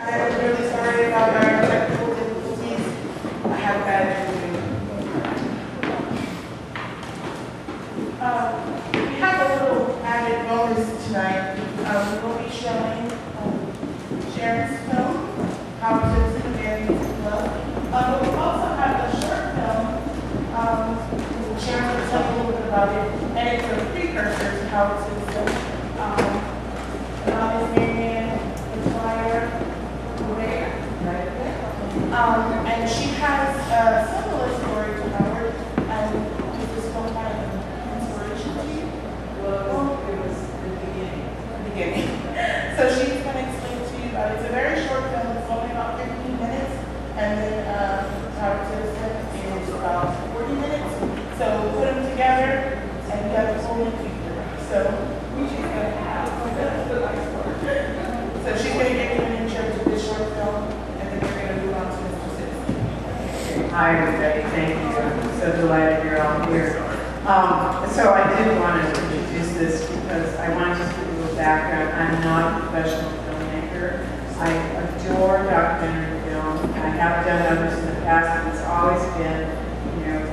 I'm really sorry about our technical difficulties. I have bad news. We have a little added bonus tonight. We will be showing Sharon's film, How to Expand Love. But we also have a short film. Sharon will tell you a little bit about it, and it's a precursor to How to Film. And she has a similar story to Howard, and does this one kind of inspiration to you? Well, it was the beginning. So she's going to explain to you about it. It's a very short film. It's only about 15 minutes, and then Howard is about 40 minutes. So put them together, and you have a whole new picture. So She's going to have. That's the nice part. So she's going to give you an intro to this short film, and then we're going to move on to Mr. Citizen. Hi, everybody. Thank you. I'm so delighted you're all here. So I did want to introduce this because I want to just give you a little background. I'm not a professional filmmaker. I adore documentary film. I have done others in the past, but it's always been,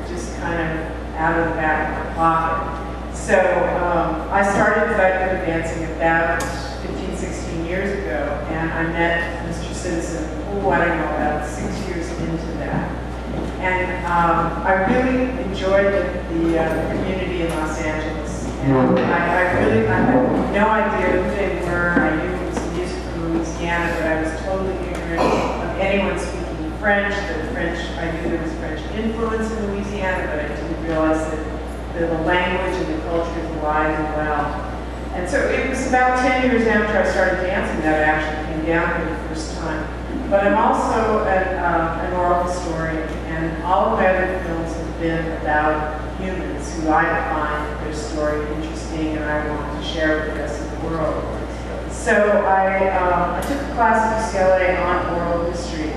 just kind of out of the back of my pocket. So I started zydeco dancing about 15, 16 years ago, and I met Mr. Citizen, I don't know, about 6 years into that. And I really enjoyed the community in Los Angeles. And I had no idea who they were. I knew it was music from Louisiana, but I was totally ignorant of anyone speaking French. I knew there was French influence in Louisiana, but I didn't realize that the language and the culture is alive and well. And so it was about 10 years after I started dancing that I actually came down here the first time. But I'm also an oral historian, and all of my other films have been about humans who I find their story interesting and I want to share with the rest of the world. So I took a class at UCLA on oral history,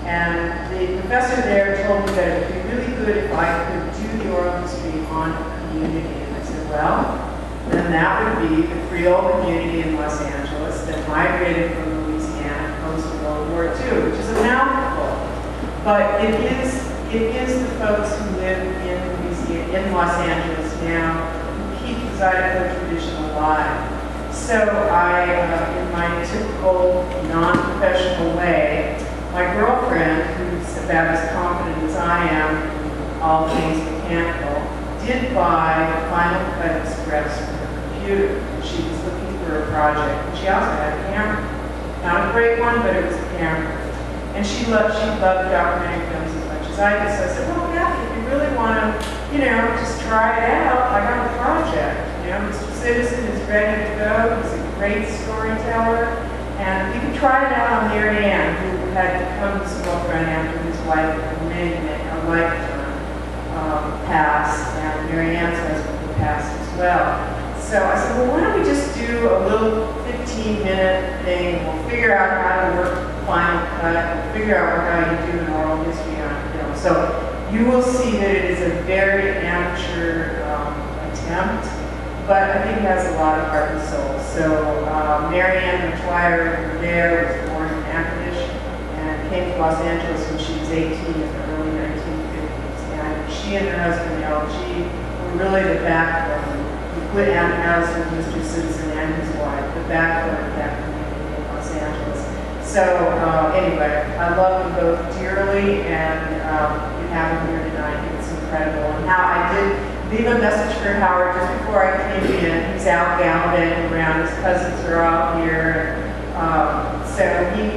and the professor there told me that it would be really good if I could do the oral history on a community. And I said, well, then that would be the Creole community in Los Angeles that migrated from Louisiana post-World War II, which is a mouthful. But it is the folks who live in Los Angeles now who keep the zydeco tradition alive. So I, in my typical non-professional way, my girlfriend, who's about as confident as I am in all things mechanical, did buy the final cut of scripts from her computer. She was looking for a project, and she also had a camera. Not a great one, but it was a camera. And she loved documentary films as much as I did. So I said, well, yeah, if you really want to, just try it out, I got a project. Mr. Citizen is ready to go. He's a great storyteller. And we could try it out on Mary Ann, who had become his girlfriend after his wife had made a lifetime passed, and Mary Ann's husband had passed as well. So I said, well, why don't we just do a little 15-minute thing, and we'll figure out how to work the final cut, and figure out how you do an oral history on film. So you will see that it is a very amateur attempt, but I think it has a lot of heart and soul. So Mary Ann McGuire over there was born in Natchitoches and came to Los Angeles when she was 18 in the early 1950s. And she and her husband, LG, were really the backbone. We put Amédé with Mr. Citizen and his wife, the backbone of that community in Los Angeles. So anyway, I love them both dearly, and you have them here tonight. It's incredible. And now I did leave a message for Howard just before I came in. He's out gallivanting around. His cousins are all here. So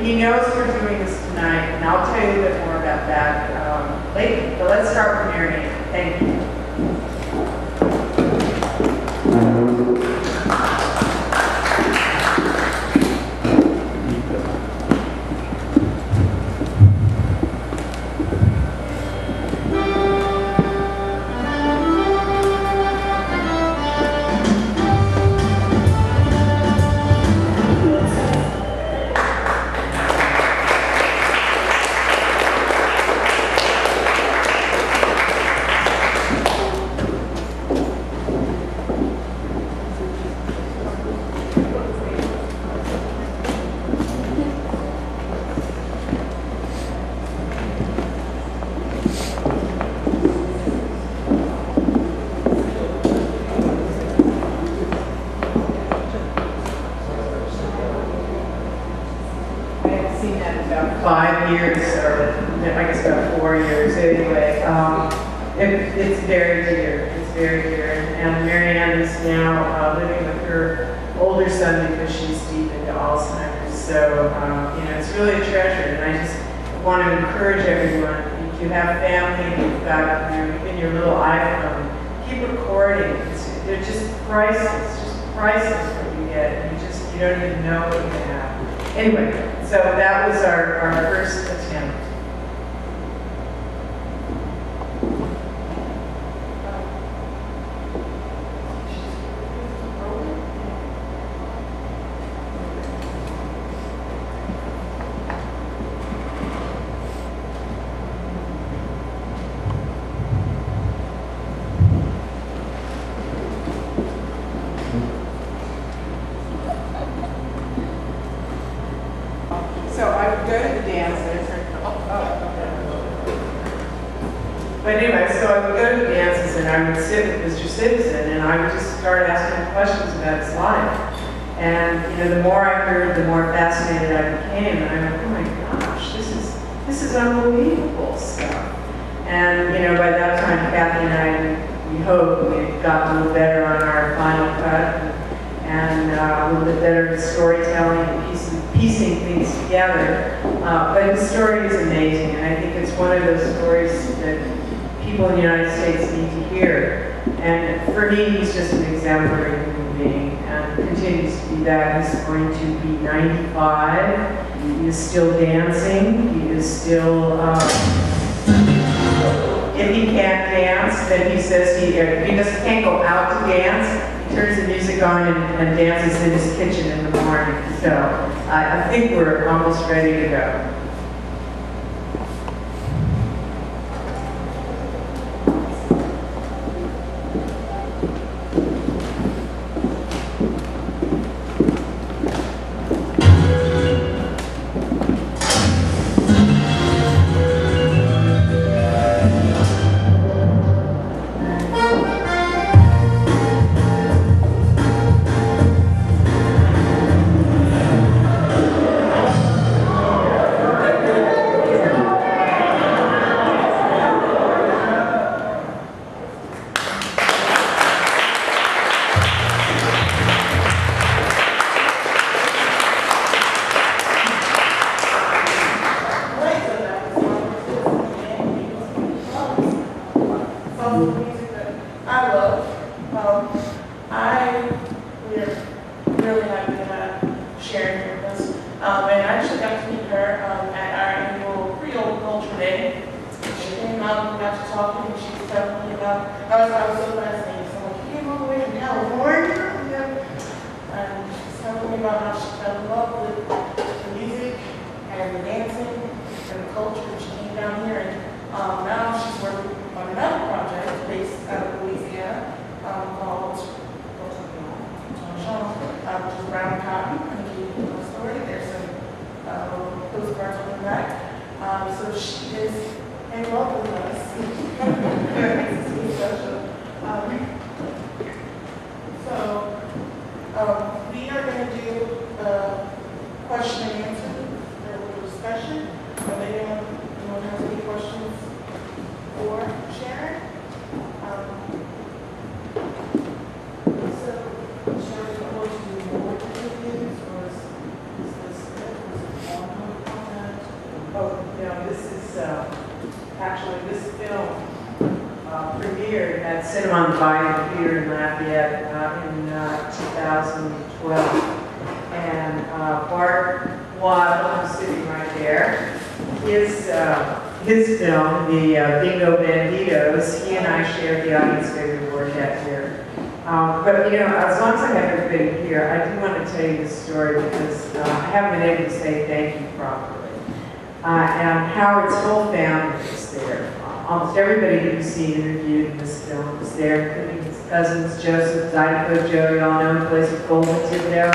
he knows we're doing this tonight, and I'll tell you a bit more about that later. But let's start with Mary Ann. Thank you. seen that in about 5 years, or I guess about 4 years anyway. It's very dear. It's very dear. And Marianne is now living with her older son because she's deep into Alzheimer's. So, it's really a treasure. And I just want to encourage everyone, if you have family, you've got in your little iPhone, keep recording. They're just priceless what you get. You don't even know what you have. Anyway, so that was our first attempt. So I would go to the dances. But anyway, so I would go to the dances and I would sit with Mr. Citizen and I would just start asking questions about his life. And the more I heard, the more fascinated I became. And I'm like, oh my gosh, this is unbelievable stuff. And by that time, Kathy and I, we hope we had gotten a little better on our final cut and a little bit better at storytelling and piecing things together. But his story is amazing, and I think it's one of those stories that people in the United States need to hear. And for me, he's just an exemplary human being, and continues to be that. He's going to be 95. He is still dancing. He is still, if he can't dance, then he says he just can't go out to dance. He turns the music on and dances in his kitchen in the morning. So I think we're almost ready to go. We are going to do a question and answer, a little discussion. Anyone has any questions for Sharon? Sharon, you want to do more interviews, or is this ongoing content? Oh, no, this is actually this film premiered at Cinema on the Bayou here in Lafayette in 2012. And Bart Waddle, who's sitting right there, his film, the Bingo Banditos, he and I shared the audience favorite Bojorquez here. But as long as I have everybody here, I do want to tell you this story because I haven't been able to say thank you properly. And Howard's whole family was there. Almost everybody that you see interviewed in this film was there, including his cousins, Joseph, Zydeco, Joe, y'all know him, plays with Gold and Thibodeau.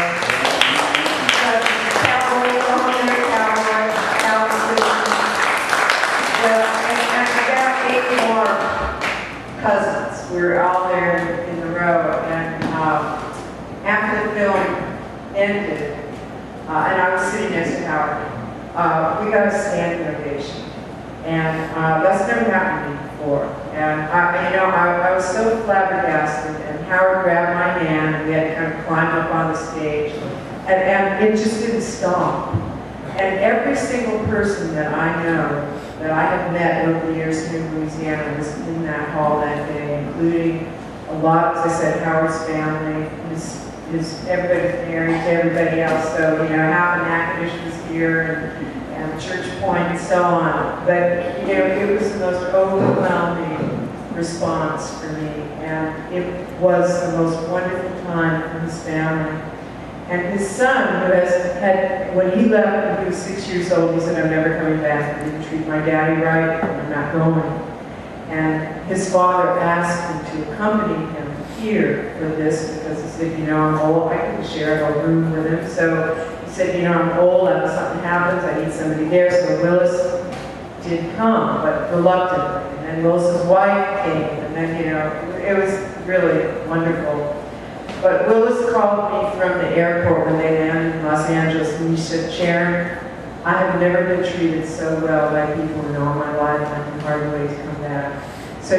And about 8 more cousins. We were all there in the row, and after the film ended, and I was sitting next to Howard, we got a standing ovation. And that's never happened to me before. And I was so flabbergasted, and Howard grabbed my hand, and we had to kind of climb up on the stage, and it just didn't stop. And every single person that I know that I have met over the years here in Louisiana was in that hall that day, including a lot, as I said, Howard's family, everybody's married to everybody else, so, half an academic was here, and Church Point and so on. But, it was the most overwhelming response for me, and it was the most wonderful time for his family. And his son, who had, when he left when he was 6 years old, he said, "I'm never coming back. I didn't treat my daddy right, I'm not going." And his father asked him to accompany him here for this because he said, "I'm old, I couldn't share a room with him." So he said, "I'm old, if something happens, I need somebody there." So Willis did come, but reluctantly. And then Willis's wife came, and then, it was really wonderful. But Willis called me from the airport when they landed in Los Angeles, and he said, "Sharon, I have never been treated so well by people in all my life, and I can hardly wait to come back." So,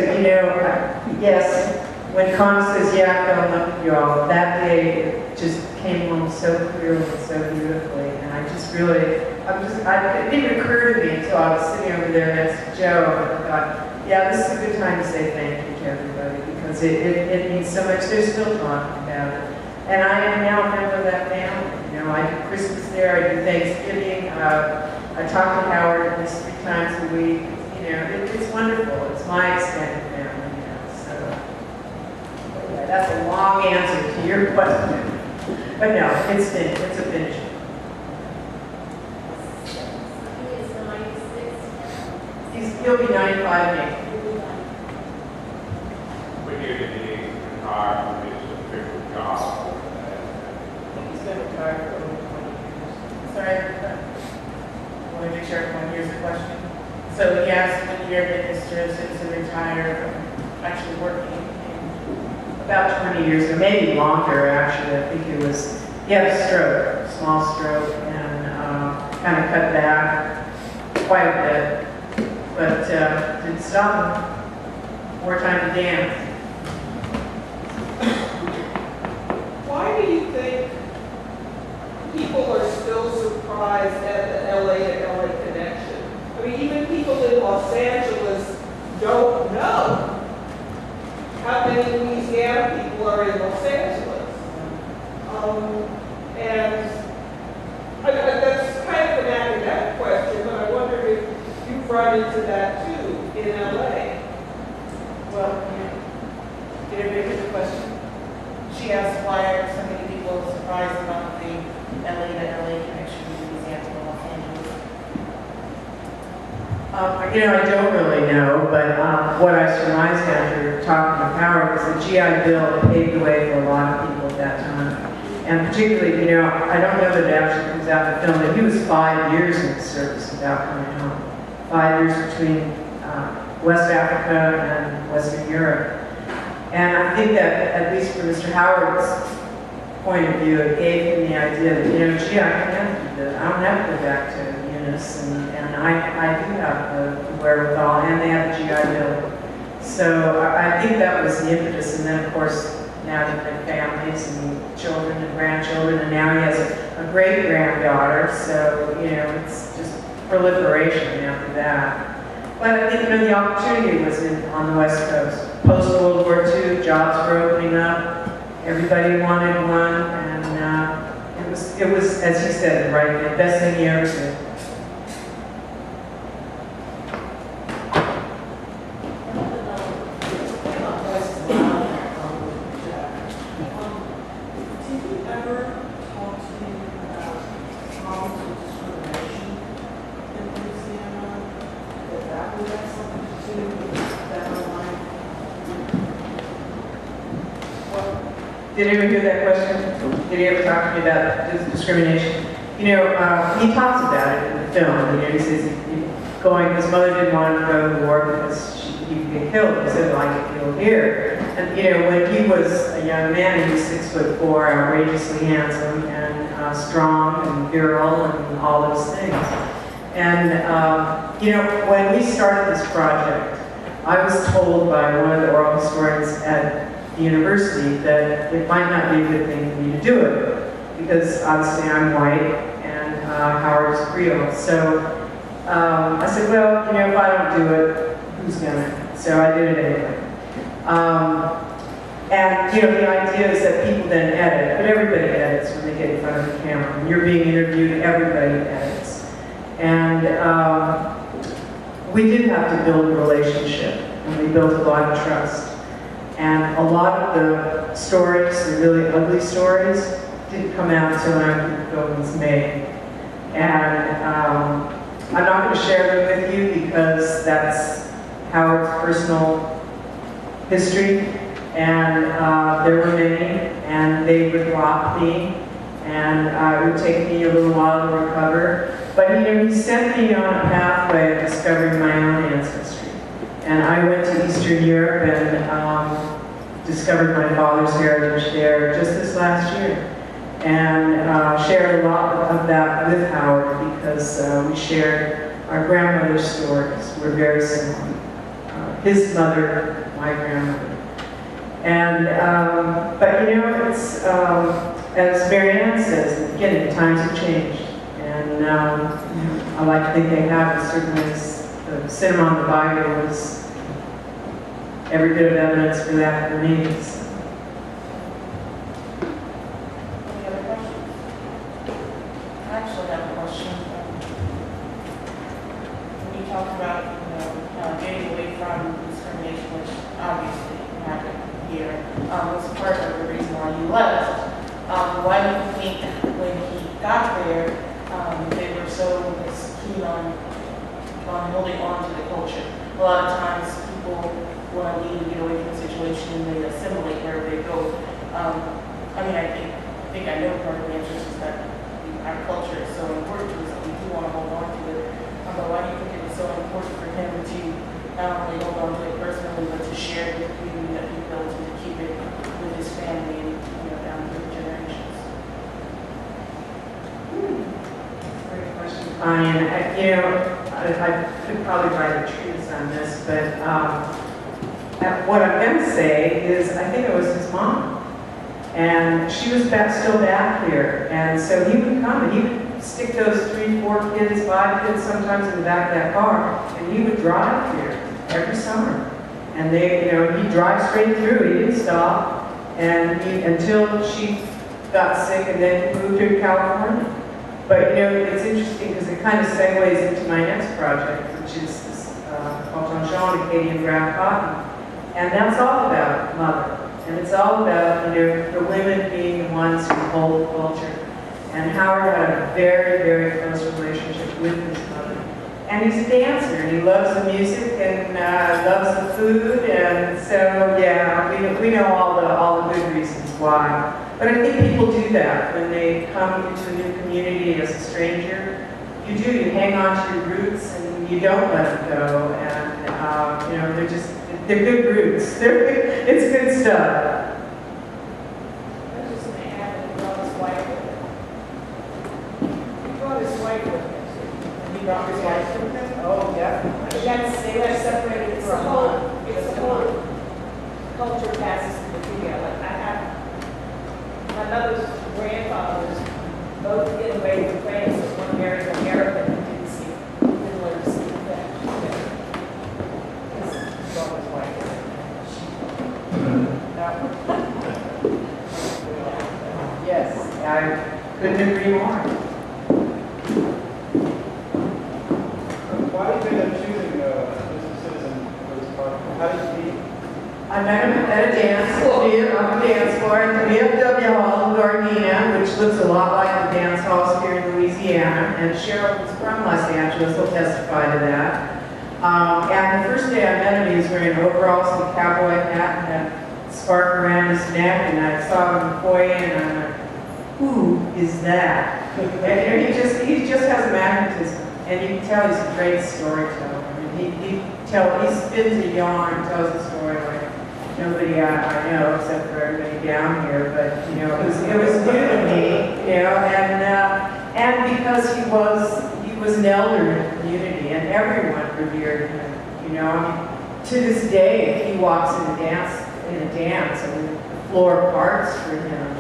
yes, when Con says, "Yeah, I fell in love with you all," that day it just came home so clearly and so beautifully. And I just really, it didn't occur to me until I was sitting over there next to Joe, and I thought, yeah, this is a good time to say thank you to everybody, because it means so much. They're still talking about it. And I am now a member of that family. I do Christmas there, I do Thanksgiving, I talk to Howard at least 3 times a week. It's wonderful. It's my extended family now. So, yeah, that's a long answer to your question. But no, it's finished. It's a finish. He'll be 95 next year. When you're retired from his official job. He's been retired for over 20 years. Sorry, I want to make sure everyone hears the question. So he asked when he administers to retire from actually working. About 20 years, or maybe longer actually. I think it was, he had a stroke, small stroke, and kind of cut back quite a bit. But didn't stop him. More time to dance. Why do you think people are still surprised at the LA to LA connection? I mean, even people in Los Angeles don't know how many Louisiana people are in Los Angeles. And that's kind of an academic question, but I wonder if you've run into that too in LA. Well, did everybody get the question? She asked why are so many people surprised about the LA to LA connection in Louisiana to Los Angeles? I don't really know, but what I surmised after talking to Howard was the GI Bill paved the way for a lot of people at that time. And particularly, I don't know that it actually comes out in the film, but he was 5 years in the service without coming home. 5 years between West Africa and Western Europe. And I think that, at least from Mr. Howard's point of view, it gave him the idea that, gee, I can do that. I don't have to go back to Eunice, and I do have the wherewithal, and they have the GI Bill. So I think that was the impetus. And then, of course, now they've been families and children and grandchildren, and now he has a great-granddaughter. So, it's just proliferation after that. But I think, the opportunity was on the West Coast. Post-World War II, jobs were opening up. Everybody wanted one, and it was, as you said, the best thing you ever did. Did anyone hear that question? Did he ever talk to me about discrimination? He talks about it in the film. He says his mother didn't want him to go to the war because he could get killed. He said, "Well, I get killed here." And when he was a young man, he was 6'4", outrageously handsome and strong and virile and all those things. And, you know, when we started this project, I was told by one of the oral historians at the university that it might not be a good thing for me to do it, because obviously I'm white and Howard's Creole. So I said, well, you know, if I don't do it, who's gonna? So I did it anyway. And, you know, the idea is that people then edit, but everybody edits when they get in front of the camera. When you're being interviewed, everybody edits. And we did have to build a relationship, and we built a lot of trust. And a lot of the stories, the really ugly stories, didn't come out until after the film was made. And I'm not going to share them with you because that's Howard's personal history. And there were many, and they would block me, and it would take me a little while to recover. But you know, he sent me on a pathway of discovering my own ancestry. And I went to Eastern Europe and discovered my father's heritage there just this last year. And shared a lot of that with Howard because we shared our grandmother's stories. We're very similar. His mother, my grandmother. And, but you know, it's, as Marianne says in the beginning, times have changed. And I like to think they have, and certainly the cinema on the Bayou was every bit of evidence for that for me. So. Any other questions? I actually have a question. When you talked about, you know, getting away from discrimination, which obviously happened here, was part of the reason why you left. Why do you think when he got there, they were so keen on holding on to the culture? A lot of times people want to leave and get away from the situation and they assimilate wherever they go. I mean, I think I know part of the answer is that our culture is so important to us that we do want to hold on to it. But why do you think it was so important for him to not only hold on to it personally, but to share it with the community that he built and to keep it with his family and, you know, down through the generations? Great question, Connie. And you know, I could probably write a treatise on this, but what I'm going to say is I think it was his mom. And she was still back here. And so he would come and he would stick those 3, 4 kids, 5 kids sometimes in the back of that car, and he would drive here every summer. And they, you know, he'd drive straight through. He didn't stop. And until she got sick and then moved to California. But, you know, it's interesting because it kind of segues into my next project, which is this, called Jean Acadian Graft Cotton. And that's all about mother. And it's all about, you know, the women being the ones who hold the culture. And Howard had a very, very close relationship with his mother. And he's a dancer, and he loves the music and loves the food. And so, yeah, we know all the good reasons why. But I think people do that when they come into a new community as a stranger. You do, you hang on to your roots and you don't let them go. And, you know, they're good roots. It's good stuff. I was just going to add that he brought his wife with him. He brought his wife with him. And he brought his wife with him? Oh, definitely. They got separated for a month. It's a whole culture passes through the female. Like I have my mother's grandfathers both immigrated from France. One married an American who didn't learn to speak French. His daughter's wife. Yes, I couldn't agree more. Why did you end up choosing as a citizen for this project? How did you meet? I met him at a dance floor, at the WWII Hall in Gardena, which looks a lot like the dance halls here in Louisiana. And Sharon was from Los Angeles, will testify to that. And the first day I met him, he was wearing overalls and a cowboy hat and had a scarf around his neck. And I saw him in the foyer, and I'm like, who is that? And he just has a magnetism. And you can tell he's a great storyteller. I mean, he spins a yarn, tells a story like nobody I know except for everybody down here. But you know, it was new to me. You know, and because he was an elder in the community, and everyone revered him. You know, I mean, to this day, if he walks in a dance, I mean, the floor parts for him.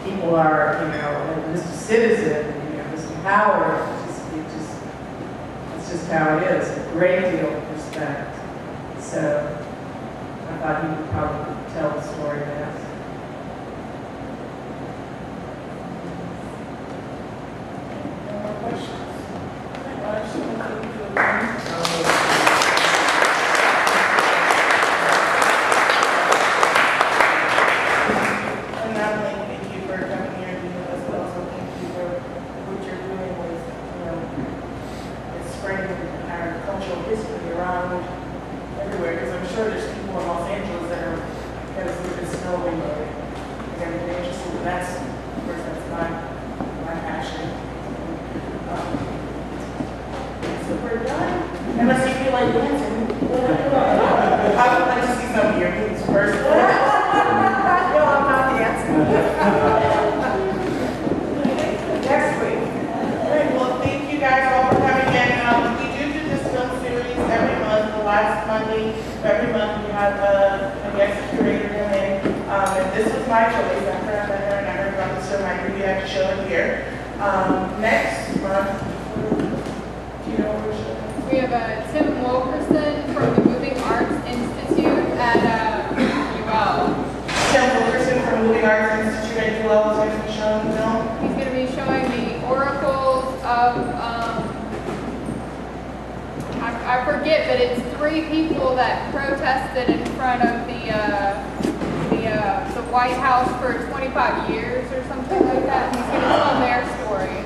People are, you know, Mr. Citizen, you know, Mr. Howard. It's just how it is. A great deal of respect. So I thought he would probably tell the story best. No more questions? And not only thank you for coming here and being with us, but also thank you for what you're doing with, you know, it's spreading our cultural history around everywhere, because I'm sure there's people in Los Angeles that are, that is just knowing of it. They're gonna be interested, and that's, of course, that's my passion. So we're done. Unless you feel like dancing. I would like to see some of your moves first. No, I'm not dancing. Next week. All right, well, thank you guys all for coming in. We do this film series every month, the last Monday of every month. We have a guest curator come in. And this was my choice. After I met her and I heard about this film, I knew we had to show it here. Next month, do you know what we're showing? We have Tim Wilkerson from the Moving Arts Institute at UL. Tim Wilkerson from Moving Arts Institute at UL is going to be showing the film. He's going to be showing the oracles of, I forget, but it's 3 people that protested in front of the White House for 25 years or something like that. He's going to tell their story.